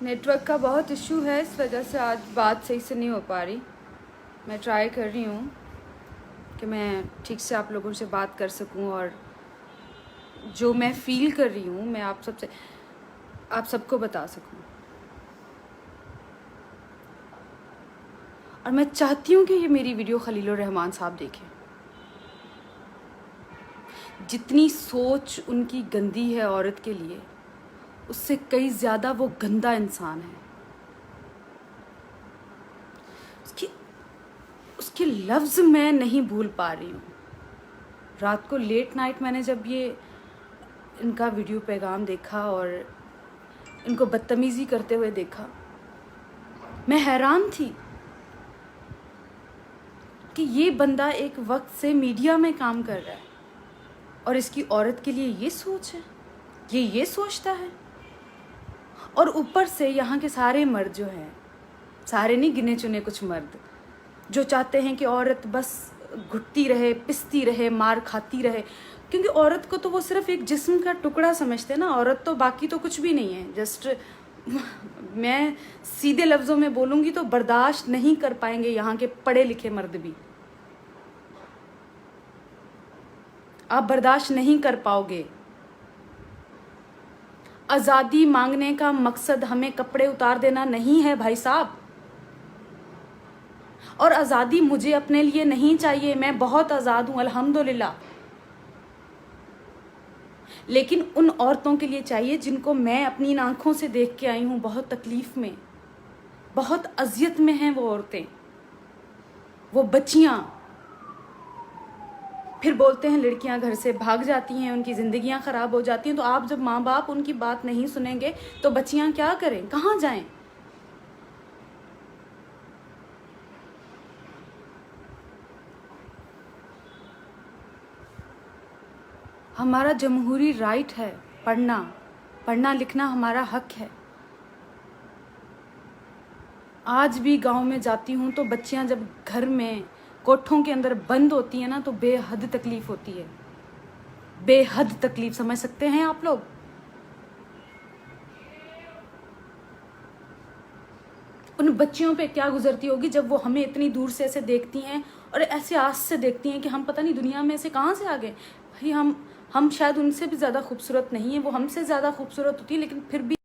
Network का बहुत issue है, इस वजह से आज बात सही से नहीं हो पा रही। मैं ट्राई कर रही हूँ कि मैं ठीक से आप लोगों से बात कर सकूँ और जो मैं फ़ील कर रही हूँ मैं आप सबको बता सकूँ। और मैं चाहती हूँ कि ये मेरी वीडियो खलीलुर रहमान साहब देखें। जितनी सोच उनकी गंदी है औरत के लिए, उससे कई ज़्यादा वो गंदा इंसान है। उसके लफ्ज़ मैं नहीं भूल पा रही हूँ। रात को लेट नाइट मैंने जब ये इनका वीडियो पैगाम देखा और इनको बदतमीज़ी करते हुए देखा, मैं हैरान थी कि ये बंदा एक वक्त से मीडिया में काम कर रहा है और इसकी औरत के लिए ये सोच है, ये सोचता है। और ऊपर से यहाँ के सारे मर्द जो हैं, सारे नहीं गिने चुने कुछ मर्द, जो चाहते हैं कि औरत बस घुटती रहे, पिसती रहे, मार खाती रहे। क्योंकि औरत को तो वो सिर्फ एक जिस्म का टुकड़ा समझते हैं ना। औरत तो बाकी तो कुछ भी नहीं है। जस्ट मैं सीधे लफ्ज़ों में बोलूँगी तो बर्दाश्त नहीं कर पाएंगे यहाँ के पढ़े लिखे मर्द भी। आप बर्दाश्त नहीं कर पाओगे। आज़ादी मांगने का मकसद हमें कपड़े उतार देना नहीं है भाई साहब। और आज़ादी मुझे अपने लिए नहीं चाहिए, मैं बहुत आज़ाद हूँ अल्हम्दुलिल्लाह। लेकिन उन औरतों के लिए चाहिए जिनको मैं अपनी इन आँखों से देख के आई हूँ बहुत तकलीफ़ में, बहुत अज़ियत में हैं वो औरतें, वो बच्चियाँ। फिर बोलते हैं लड़कियां घर से भाग जाती हैं, उनकी ज़िंदगियां ख़राब हो जाती हैं। तो आप जब माँ बाप उनकी बात नहीं सुनेंगे तो बच्चियां क्या करें, कहाँ जाएं? हमारा जमहूरी राइट है पढ़ना लिखना हमारा हक है। आज भी गांव में जाती हूँ तो बच्चियां जब घर में कोठों के अंदर बंद होती हैं ना, तो बेहद तकलीफ़ होती है, बेहद तकलीफ़। समझ सकते हैं आप लोग? उन बच्चियों पे क्या गुजरती होगी जब वो हमें इतनी दूर से ऐसे देखती हैं और ऐसे आस से देखती हैं कि हम पता नहीं दुनिया में ऐसे कहाँ से आ गए। भाई हम शायद उनसे भी ज़्यादा खूबसूरत नहीं है, वो हमसे ज़्यादा खूबसूरत होती है, लेकिन फिर भी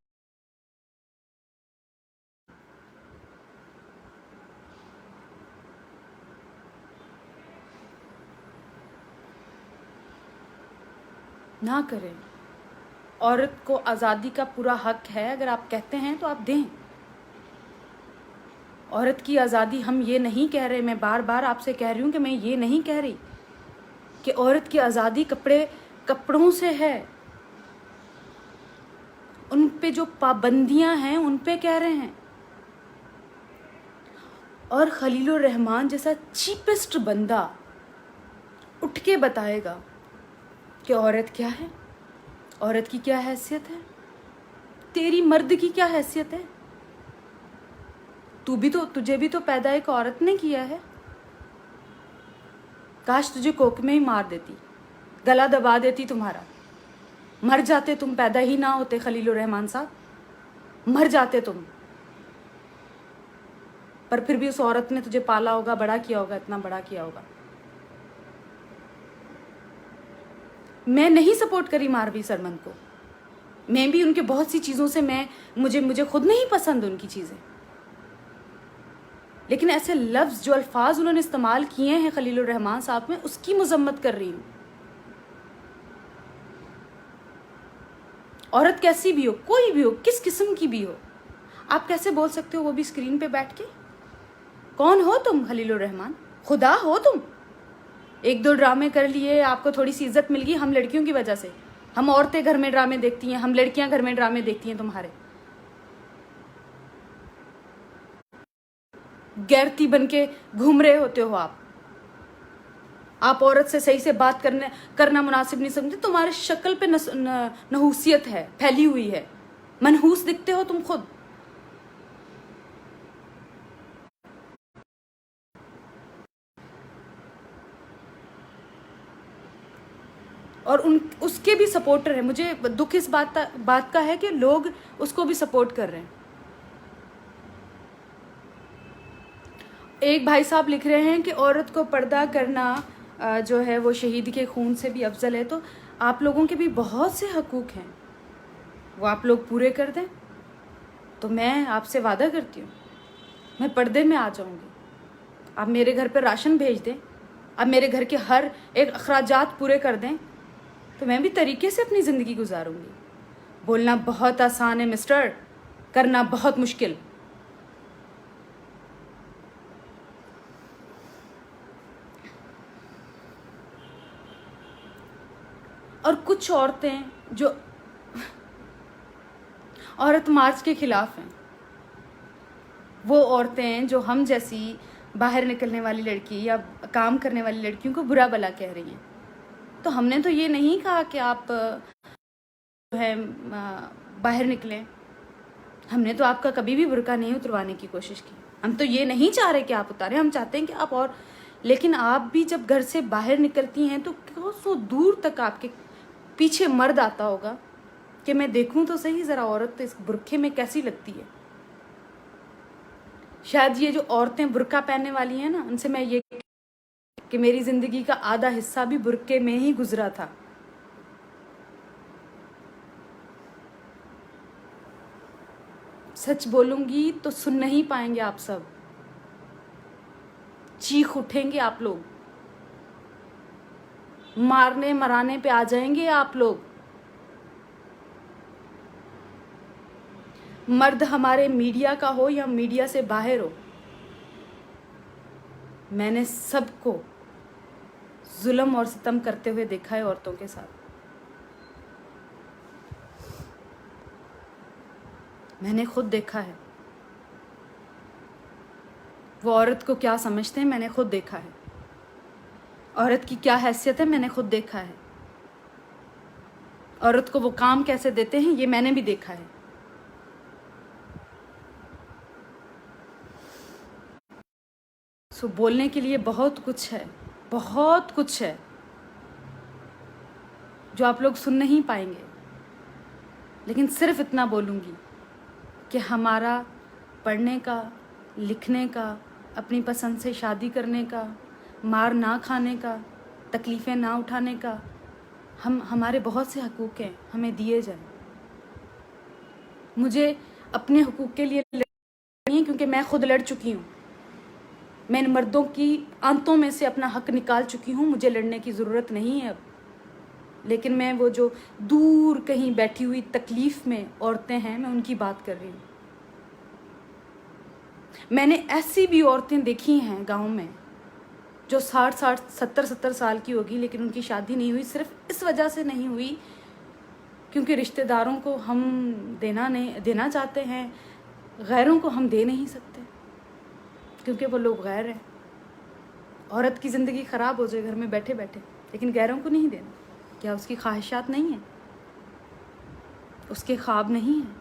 ना करें। औरत को आज़ादी का पूरा हक है। अगर आप कहते हैं तो आप दें औरत की आज़ादी। हम ये नहीं कह रहे, मैं बार बार आपसे कह रही हूँ कि मैं ये नहीं कह रही कि औरत की आज़ादी कपड़ों से है। उन पे जो पाबंदियां हैं उन पे कह रहे हैं। और खलीलुर रहमान जैसा चीपेस्ट बंदा उठ के बताएगा कि औरत क्या है, औरत की क्या हैसियत है, तेरी मर्द की क्या हैसियत है। तुझे भी तो पैदा एक औरत ने किया है। काश तुझे कोक में ही मार देती, गला दबा देती तुम्हारा, मर जाते तुम, पैदा ही ना होते खलीलुर रहमान साहब, मर जाते तुम। पर फिर भी उस औरत ने तुझे पाला होगा, बड़ा किया होगा, इतना बड़ा किया होगा। मैं नहीं सपोर्ट करी मारवी सरमन को। मैं भी उनके बहुत सी चीज़ों से मुझे खुद नहीं पसंद उनकी चीज़ें, लेकिन ऐसे लफ्ज़ जो अल्फाज उन्होंने इस्तेमाल किए हैं खलीलुर रहमान साहब में, उसकी मजम्मत कर रही हूँ। औरत कैसी भी हो, कोई भी हो, किस किस्म की भी हो, आप कैसे बोल सकते हो, वो भी स्क्रीन पे बैठ के? कौन हो तुम खलीलुर रहमान? खुदा हो तुम? एक दो ड्रामे कर लिए, आपको थोड़ी सी इज्जत मिल गई हम लड़कियों की वजह से। हम औरतें घर में ड्रामे देखती हैं, हम लड़कियां घर में ड्रामे देखती हैं तुम्हारे। गैरती बन के घूम रहे होते हो आप औरत से सही से बात करना मुनासिब नहीं समझते। तुम्हारे शक्ल पे नहूसियत है, फैली हुई है, मनहूस दिखते हो तुम खुद। और उसके भी सपोर्टर हैं। मुझे दुख इस बात का है कि लोग उसको भी सपोर्ट कर रहे हैं। एक भाई साहब लिख रहे हैं कि औरत को पर्दा करना जो है वो शहीद के खून से भी अफजल है। तो आप लोगों के भी बहुत से हकूक़ हैं, वो आप लोग पूरे कर दें तो मैं आपसे वादा करती हूँ मैं पर्दे में आ जाऊँगी। आप मेरे घर पर राशन भेज दें, आप मेरे घर के हर एक अखराजात पूरे कर दें तो मैं भी तरीके से अपनी ज़िंदगी गुजारूँगी। बोलना बहुत आसान है मिस्टर, करना बहुत मुश्किल। और कुछ औरतें जो औरत मार्च के खिलाफ हैं, वो औरतें जो हम जैसी बाहर निकलने वाली लड़की या काम करने वाली लड़कियों को बुरा भला कह रही हैं। तो हमने तो ये नहीं कहा कि आप जो है बाहर निकलें, हमने तो आपका कभी भी बुर्का नहीं उतरवाने की कोशिश की। हम तो ये नहीं चाह रहे कि आप उतारें, हम चाहते हैं कि आप और, लेकिन आप भी जब घर से बाहर निकलती हैं तो सौ दूर तक आपके पीछे मर्द आता होगा कि मैं देखूं तो सही ज़रा औरत इस बुरखे में कैसी लगती है। शायद ये जो औरतें बुर्का पहनने वाली हैं ना, उनसे मैं ये कि मेरी ज़िंदगी का आधा हिस्सा भी बुर्के में ही गुजरा था। सच बोलूंगी तो सुन नहीं पाएंगे आप सब, चीख उठेंगे आप लोग, मारने मराने पे आ जाएंगे आप लोग। मर्द हमारे मीडिया का हो या मीडिया से बाहर हो, मैंने सबको जुल्म और सितम करते हुए देखा है औरतों के साथ। मैंने खुद देखा है वो औरत को क्या समझते हैं, मैंने खुद देखा है। औरत की क्या हैसियत है, मैंने खुद देखा है। औरत को वो काम कैसे देते हैं, ये मैंने भी देखा है। सो बोलने के लिए बहुत कुछ है, बहुत कुछ है जो आप लोग सुन नहीं पाएंगे, लेकिन सिर्फ इतना बोलूँगी कि हमारा पढ़ने का, लिखने का, अपनी पसंद से शादी करने का, मार ना खाने का, तकलीफ़ें ना उठाने का, हमारे बहुत से हकूक़ हैं, हमें दिए जाएं। मुझे अपने हकूक़ के लिए लड़नी है क्योंकि मैं खुद लड़ चुकी हूँ। मैं इन मर्दों की आंतों में से अपना हक निकाल चुकी हूँ, मुझे लड़ने की ज़रूरत नहीं है अब। लेकिन मैं वो जो दूर कहीं बैठी हुई तकलीफ़ में औरतें हैं, मैं उनकी बात कर रही हूँ। मैंने ऐसी भी औरतें देखी हैं गांव में जो 60-60, 70-70 साल की होगी, लेकिन उनकी शादी नहीं हुई। सिर्फ इस वजह से नहीं हुई क्योंकि रिश्तेदारों को हम देना चाहते हैं, गैरों को हम दे नहीं सकते क्योंकि वो लोग गैर हैं। औरत की ज़िंदगी ख़राब हो जाए घर में बैठे बैठे, लेकिन गैरों को नहीं देना। क्या उसकी ख्वाहिशात नहीं हैं, उसके ख्वाब नहीं हैं?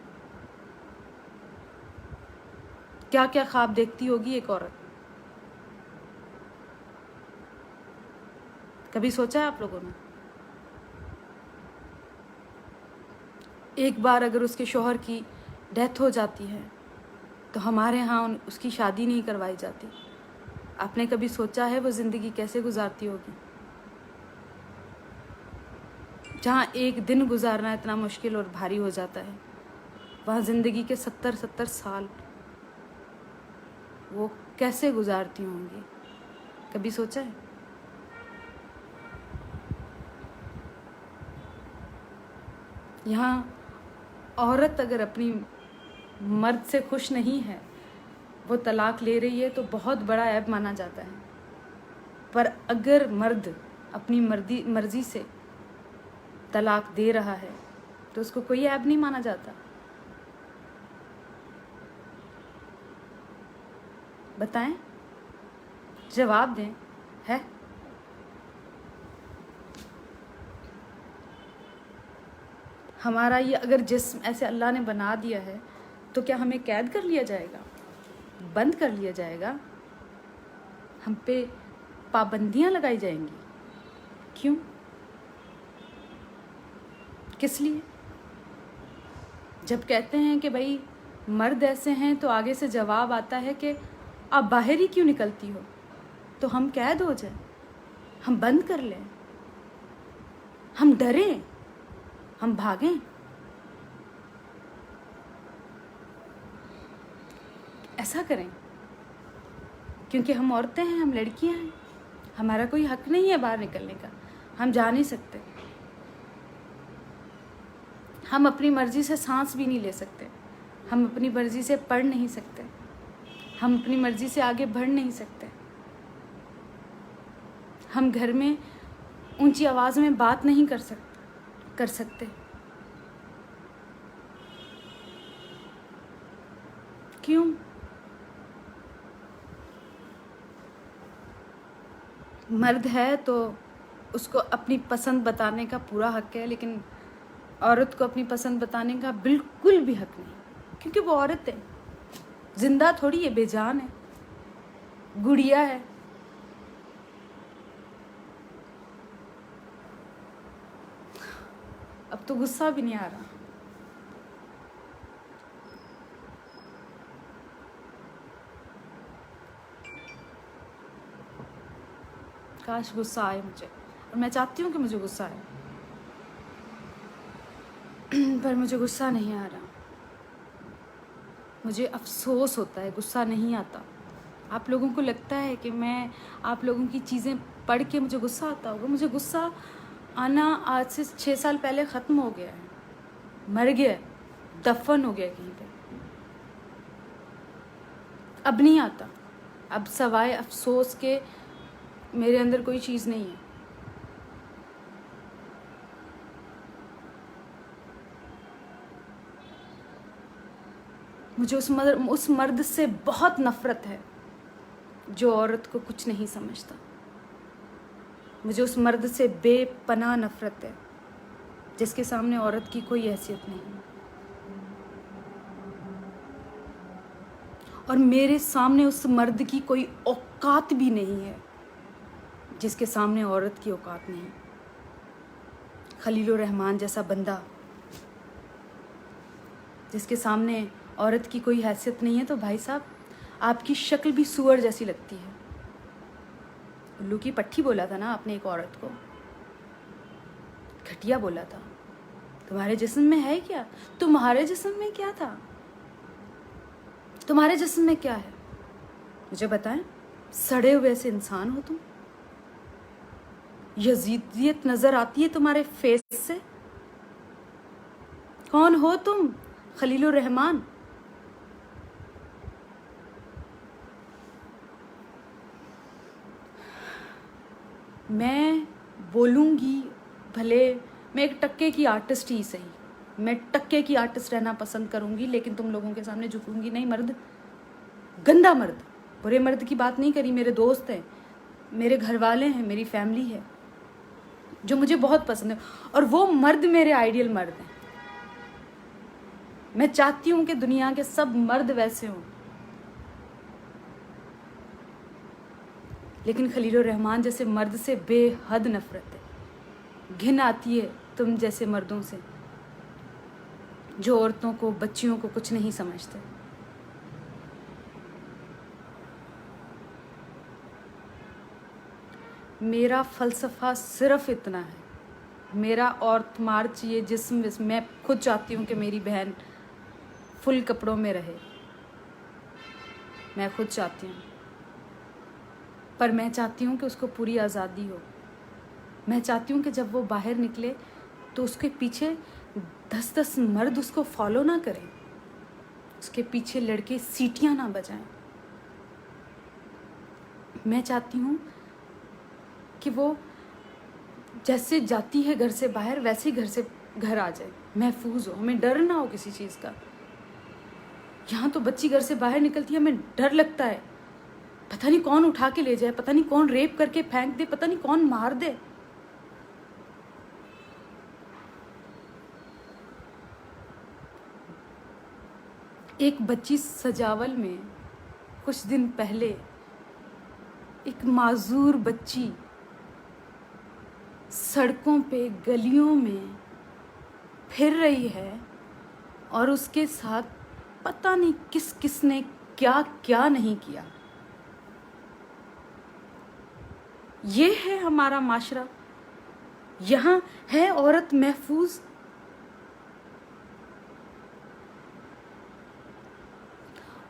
क्या क्या ख्वाब देखती होगी एक औरत, कभी सोचा है आप लोगों ने? एक बार अगर उसके शौहर की डेथ हो जाती है तो हमारे यहाँ उसकी शादी नहीं करवाई जाती। आपने कभी सोचा है वो ज़िंदगी कैसे गुजारती होगी? जहाँ एक दिन गुजारना इतना मुश्किल और भारी हो जाता है, वहाँ ज़िंदगी के 70-70 साल वो कैसे गुजारती होंगी? कभी सोचा है? यहाँ औरत अगर अपनी मर्द से खुश नहीं है, वो तलाक ले रही है तो बहुत बड़ा ऐब माना जाता है। पर अगर मर्द अपनी मर्जी से तलाक दे रहा है तो उसको कोई ऐब नहीं माना जाता। बताएं, जवाब दें। है हमारा ये अगर जिस्म ऐसे अल्लाह ने बना दिया है तो क्या हमें कैद कर लिया जाएगा, बंद कर लिया जाएगा, हम पे पाबंदियां लगाई जाएंगी? क्यों, किस लिए? जब कहते हैं कि भाई मर्द ऐसे हैं तो आगे से जवाब आता है कि आप बाहर ही क्यों निकलती हो? तो हम कैद हो जाए, हम बंद कर लें, हम डरें, हम भागें? ऐसा करें क्योंकि हम औरतें हैं, हम लड़कियां हैं, हमारा कोई हक नहीं है बाहर निकलने का, हम जा नहीं सकते, हम अपनी मर्जी से सांस भी नहीं ले सकते, हम अपनी मर्जी से पढ़ नहीं सकते, हम अपनी मर्जी से आगे बढ़ नहीं सकते, हम घर में ऊंची आवाज़ में बात नहीं कर सकते। क्यों? मर्द है तो उसको अपनी पसंद बताने का पूरा हक है, लेकिन औरत को अपनी पसंद बताने का बिल्कुल भी हक नहीं, क्योंकि वो औरत है, जिंदा थोड़ी है, बेजान है, गुड़िया है। अब तो गुस्सा भी नहीं आ रहा। काश गुस्सा आए मुझे, और मैं चाहती हूँ कि मुझे गुस्सा आए, पर मुझे गुस्सा नहीं आ रहा। मुझे अफसोस होता है, गुस्सा नहीं आता। आप लोगों को लगता है कि मैं आप लोगों की चीज़ें पढ़ के मुझे गुस्सा आता होगा? मुझे गुस्सा आना आज से 6 साल पहले ख़त्म हो गया है, मर गया, दफन हो गया कहीं पे, अब नहीं आता। अब सवाए अफसोस के मेरे अंदर कोई चीज़ नहीं है। मुझे उस मर्द से बहुत नफ़रत है जो औरत को कुछ नहीं समझता। मुझे उस मर्द से बेपनाह नफ़रत है जिसके सामने औरत की कोई हैसियत नहीं है, और मेरे सामने उस मर्द की कोई औकात भी नहीं है जिसके सामने औरत की औकात नहीं। खलीलुर रहमान जैसा बंदा जिसके सामने औरत की कोई हैसियत नहीं है, तो भाई साहब आपकी शक्ल भी सूअर जैसी लगती है। उल्लू की पट्टी बोला था ना आपने एक औरत को, घटिया बोला था। तुम्हारे जिस्म में है क्या? तुम्हारे जिस्म में क्या था? तुम्हारे जिस्म में क्या है मुझे बताएं। सड़े हुए से इंसान हो तुम, यजीदियत नजर आती है तुम्हारे फेस से। कौन हो तुम? खलीलुर रहमान। मैं बोलूँगी, भले मैं एक टक्के की आर्टिस्ट ही सही, मैं टक्के की आर्टिस्ट रहना पसंद करूँगी, लेकिन तुम लोगों के सामने झुकूंगी नहीं। मर्द, गंदा मर्द, बुरे मर्द की बात नहीं करी। मेरे दोस्त हैं, मेरे घर वाले हैं, मेरी फैमिली है जो मुझे बहुत पसंद है, और वो मर्द मेरे आइडियल मर्द हैं। मैं चाहती हूँ कि दुनिया के सब मर्द वैसे हों, लेकिन खलीलुर रहमान जैसे मर्द से बेहद नफरत है। घिन आती है तुम जैसे मर्दों से जो औरतों को, बच्चियों को कुछ नहीं समझते। मेरा फलसफा सिर्फ इतना है, मेरा औरत मार्च ये जिस्म, मैं खुद चाहती हूँ कि मेरी बहन फुल कपड़ों में रहे, मैं खुद चाहती हूँ, पर मैं चाहती हूँ कि उसको पूरी आज़ादी हो। मैं चाहती हूँ कि जब वो बाहर निकले तो उसके पीछे 10-10 मर्द उसको फॉलो ना करें, उसके पीछे लड़के सीटियाँ ना बजाएं। मैं चाहती हूँ कि वो जैसे जाती है घर से बाहर वैसे ही घर से घर आ जाए, महफूज हो, हमें डर ना हो किसी चीज़ का। यहाँ तो बच्ची घर से बाहर निकलती है, हमें डर लगता है, पता नहीं कौन उठा के ले जाए, पता नहीं कौन रेप करके फेंक दे, पता नहीं कौन मार दे। एक बच्ची सजावल में कुछ दिन पहले, एक माजूर बच्ची सड़कों पे, गलियों में फिर रही है, और उसके साथ पता नहीं किस किस ने क्या क्या नहीं किया। ये है हमारा माशरा, यहाँ है औरत महफूज।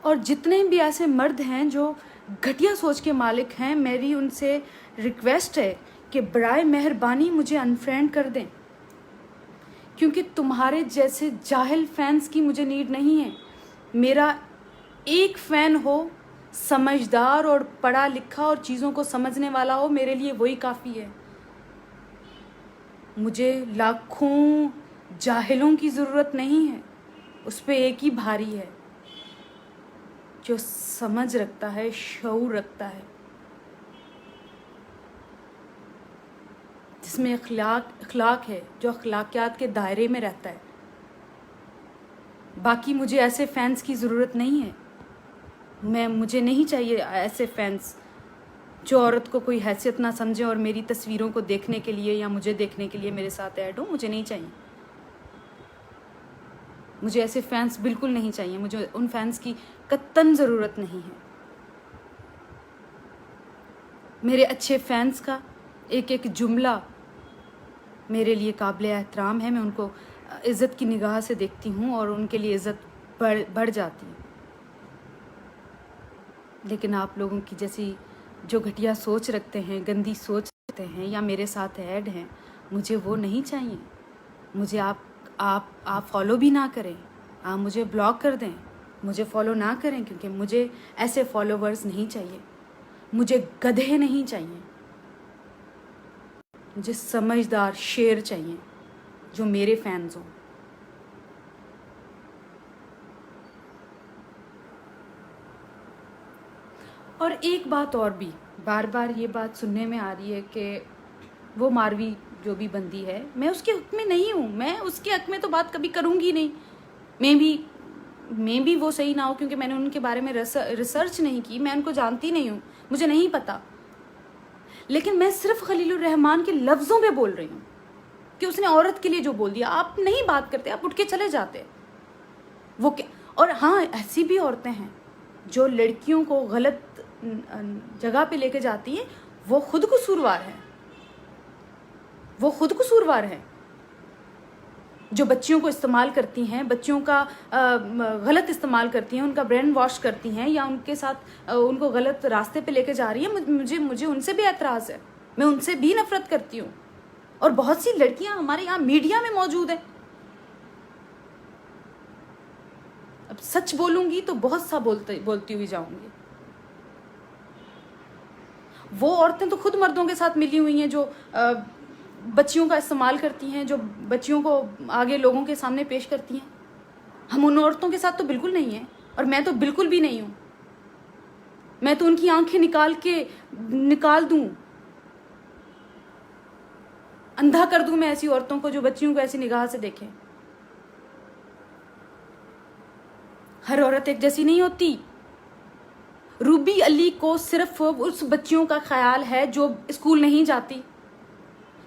और जितने भी ऐसे मर्द हैं जो घटिया सोच के मालिक हैं, मेरी उनसे रिक्वेस्ट है कि बराए मेहरबानी मुझे अनफ्रेंड कर दें, क्योंकि तुम्हारे जैसे जाहिल फैंस की मुझे नीड नहीं है। मेरा एक फ़ैन हो, समझदार और पढ़ा लिखा और चीज़ों को समझने वाला हो, मेरे लिए वही काफ़ी है। मुझे लाखों जाहिलों की ज़रूरत नहीं है, उस पर एक ही भारी है जो समझ रखता है, शऊर रखता है, जिसमें अखलाक है, जो अखलाकियात के दायरे में रहता है। बाकी मुझे ऐसे फैंस की ज़रूरत नहीं है। मुझे नहीं चाहिए ऐसे फैंस जो औरत को कोई हैसियत ना समझे और मेरी तस्वीरों को देखने के लिए या मुझे देखने के लिए मेरे साथ ऐड हो। मुझे नहीं चाहिए, मुझे ऐसे फैंस बिल्कुल नहीं चाहिए। मुझे उन फैंस की कत्तन ज़रूरत नहीं है। मेरे अच्छे फैंस का एक एक जुमला मेरे लिए काबिल एहतराम है। मैं उनको इज़्ज़त की निगाह से देखती हूँ और उनके लिए इज़्ज़त बढ़ जाती है। लेकिन आप लोगों की जैसी जो घटिया सोच रखते हैं, गंदी सोच रखते हैं या मेरे साथ ऐड हैं, मुझे वो नहीं चाहिए। मुझे आप फॉलो भी ना करें, आप मुझे ब्लॉक कर दें, मुझे फॉलो ना करें, क्योंकि मुझे ऐसे फॉलोवर्स नहीं चाहिए। मुझे गधे नहीं चाहिए, मुझे समझदार शेर चाहिए जो मेरे फैंस हों। और एक बात और भी बार बार ये बात सुनने में आ रही है कि वो मारवी जो भी बंदी है, मैं उसके हक में नहीं हूँ, मैं उसके हक में तो बात कभी करूँगी नहीं। मैं भी वो सही ना हो, क्योंकि मैंने उनके बारे में रिसर्च नहीं की, मैं उनको जानती नहीं हूँ, मुझे नहीं पता। लेकिन मैं सिर्फ खलीलुर रहमान के लफ्ज़ों पे बोल रही हूँ कि उसने औरत के लिए जो बोल दिया। आप नहीं बात करते, आप उठ के चले जाते वो क्या। और हाँ, ऐसी भी औरतें हैं जो लड़कियों को गलत जगह पे लेके जाती हैं, वो खुद कसूरवार है, वो खुद कसूरवार है। जो बच्चियों को इस्तेमाल करती हैं, बच्चियों का गलत इस्तेमाल करती हैं, उनका ब्रेन वॉश करती हैं या उनके साथ उनको गलत रास्ते पे लेके जा रही हैं, मुझे उनसे भी एतराज़ है, मैं उनसे भी नफरत करती हूँ। और बहुत सी लड़कियां हमारे यहाँ मीडिया में मौजूद हैं। अब सच बोलूंगी तो बहुत सा बोलती हुई जाऊंगी। वो औरतें तो खुद मर्दों के साथ मिली हुई हैं जो बच्चियों का इस्तेमाल करती हैं, जो बच्चियों को आगे लोगों के सामने पेश करती हैं। हम उन औरतों के साथ तो बिल्कुल नहीं हैं, और मैं तो बिल्कुल भी नहीं हूँ। मैं तो उनकी आंखें निकाल दूं, अंधा कर दूं मैं ऐसी औरतों को जो बच्चियों को ऐसी निगाह से देखें। हर औरत एक जैसी नहीं होती। रूबी अली को सिर्फ उस बच्चियों का ख्याल है जो स्कूल नहीं जाती,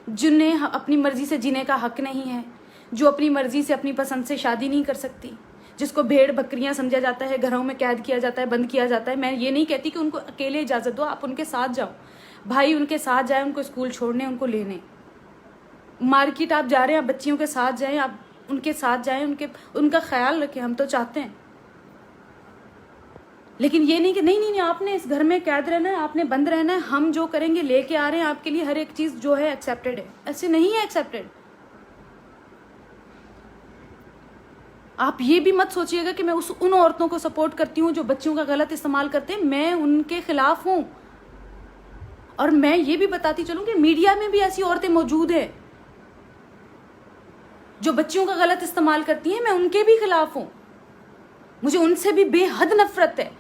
जिन्हें अपनी मर्जी से जीने का हक नहीं है, जो अपनी मर्जी से अपनी पसंद से शादी नहीं कर सकती, जिसको भेड़ बकरियां समझा जाता है, घरों में कैद किया जाता है, बंद किया जाता है। मैं ये नहीं कहती कि उनको अकेले इजाज़त दो, आप उनके साथ जाओ, भाई उनके साथ जाए, उनको स्कूल छोड़ने, उनको लेने। मार्केट आप जा रहे हैं, आप बच्चियों के साथ जाएं, आप उनके साथ जाएं, उनका ख्याल रखें, हम तो चाहते हैं। लेकिन ये नहीं कि नहीं आपने इस घर में कैद रहना है, आपने बंद रहना है, हम जो करेंगे लेके आ रहे हैं आपके लिए, हर एक चीज़ जो है एक्सेप्टेड है। ऐसे नहीं है एक्सेप्टेड। आप ये भी मत सोचिएगा कि मैं उन औरतों को सपोर्ट करती हूँ जो बच्चियों का गलत इस्तेमाल करते हैं। मैं उनके खिलाफ हूँ। और मैं ये भी बताती चलूँ कि मीडिया में भी ऐसी औरतें मौजूद हैं जो बच्चियों का गलत इस्तेमाल करती हैं, मैं उनके भी खिलाफ हूँ। मुझे उनसे भी बेहद नफरत है।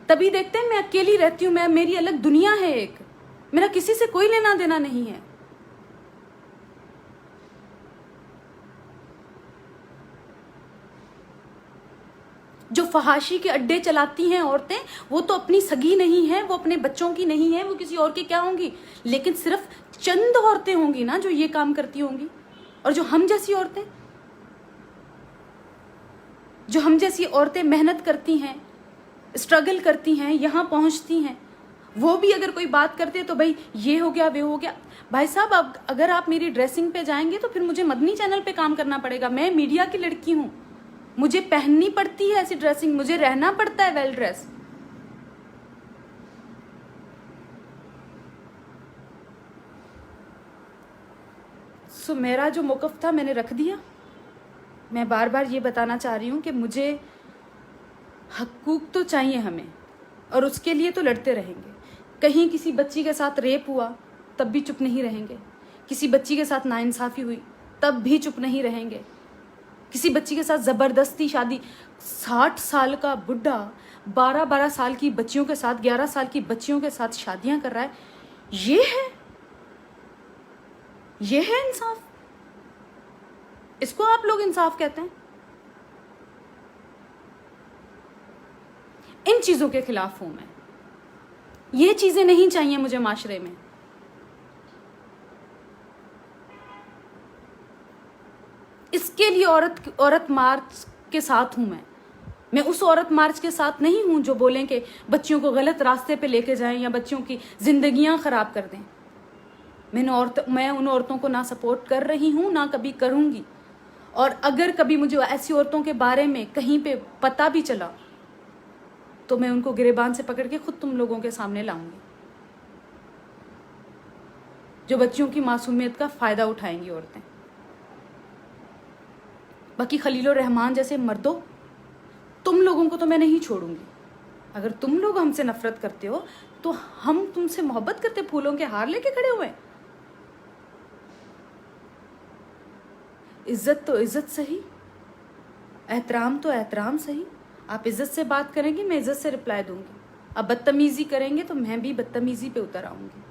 तभी देखते हैं मैं अकेली रहती हूँ, मेरी अलग दुनिया है एक, मेरा किसी से कोई लेना देना नहीं है। जो फहाशी के अड्डे चलाती हैं औरतें, वो तो अपनी सगी नहीं है, वो अपने बच्चों की नहीं है, वो किसी और की क्या होंगी। लेकिन सिर्फ चंद औरतें होंगी ना जो ये काम करती होंगी। और जो हम जैसी औरतें मेहनत करती हैं, स्ट्रगल करती हैं, यहाँ पहुँचती हैं, वो भी अगर कोई बात करते तो भाई ये हो गया, वे हो गया। भाई साहब, अब अगर आप मेरी ड्रेसिंग पे जाएंगे तो फिर मुझे मदनी चैनल पे काम करना पड़ेगा। मैं मीडिया की लड़की हूँ, मुझे पहननी पड़ती है ऐसी ड्रेसिंग, मुझे रहना पड़ता है वेल ड्रेस। सो मेरा जो मौक़िफ़ था मैंने रख दिया। मैं बार बार ये बताना चाह रही हूँ कि मुझे हकूक़ तो चाहिए हमें, और उसके लिए तो लड़ते रहेंगे। कहीं किसी बच्ची के साथ रेप हुआ तब भी चुप नहीं रहेंगे, किसी बच्ची के साथ नाइंसाफ़ी हुई तब भी चुप नहीं रहेंगे, किसी बच्ची के साथ ज़बरदस्ती शादी, 60 साल का बुढ़ा 12-12 साल की बच्चियों के साथ, 11 साल की बच्चियों के साथ शादियां कर रहा है। ये है इंसाफ? इसको आप लोग इंसाफ कहते हैं? इन चीजों के खिलाफ हूं मैं। ये चीजें नहीं चाहिए मुझे माशरे में। इसके लिए औरत मार्च के साथ हूं मैं उस औरत मार्च के साथ नहीं हूं जो बोलें कि बच्चियों को गलत रास्ते पे लेके जाएं या बच्चियों की जिंदगियां खराब कर दें। मैं उन औरतों को ना सपोर्ट कर रही हूं, ना कभी करूंगी। और अगर कभी मुझे ऐसी औरतों के बारे में कहीं पे पता भी चला तो मैं उनको गिरेबान से पकड़ के खुद तुम लोगों के सामने लाऊंगी, जो बच्चियों की मासूमियत का फायदा उठाएंगी औरतें। बाकी खलीलुर रहमान जैसे मर्दों, तुम लोगों को तो मैं नहीं छोड़ूंगी। अगर तुम लोग हमसे नफरत करते हो तो हम तुमसे मोहब्बत करते फूलों के हार लेके खड़े हुए। इज्जत तो इज्जत सही, एहतराम तो एहतराम सही। आप इज्जत से बात करेंगे, मैं इज्जत से रिप्लाई दूंगी। अब बदतमीजी करेंगे तो मैं भी बदतमीजी पे उतर आऊंगी।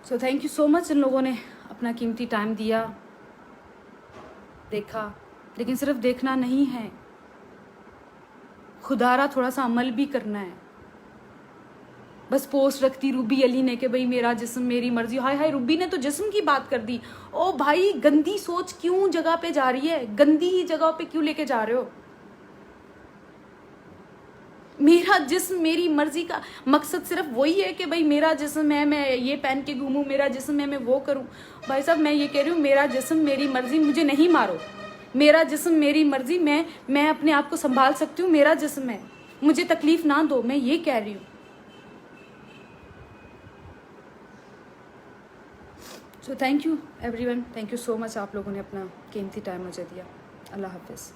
So thank you so much जिन लोगों ने अपना कीमती टाइम दिया, देखा। लेकिन सिर्फ देखना नहीं है, खुदारा थोड़ा सा अमल भी करना है। बस पोस्ट रखती रूबी अली ने कि भाई मेरा जिस्म मेरी मर्जी। हाय हाय, रूबी ने तो जिस्म की बात कर दी। ओ भाई, गंदी सोच क्यों जगह पे जा रही है? गंदी ही जगह पे क्यों लेके जा रहे हो? मेरा जिस्म मेरी मर्जी का मकसद सिर्फ वही है कि भाई मेरा जिस्म है, मैं ये पहन के घूमूं, मेरा जिस्म है, मैं वो करूं। भाई साहब, मैं ये कह रही हूँ, मेरा जिस्म मेरी मर्जी, मुझे नहीं मारो। मेरा जिस्म मेरी मर्जी, मैं अपने आप को संभाल सकती हूँ, मेरा जिस्म है, मुझे तकलीफ ना दो, मैं ये कह रही हूँ। सो thank you everyone, thank you so much. आप लोगों ने अपना कीमती टाइम मुझे दिया। अल्लाह हाफिज़।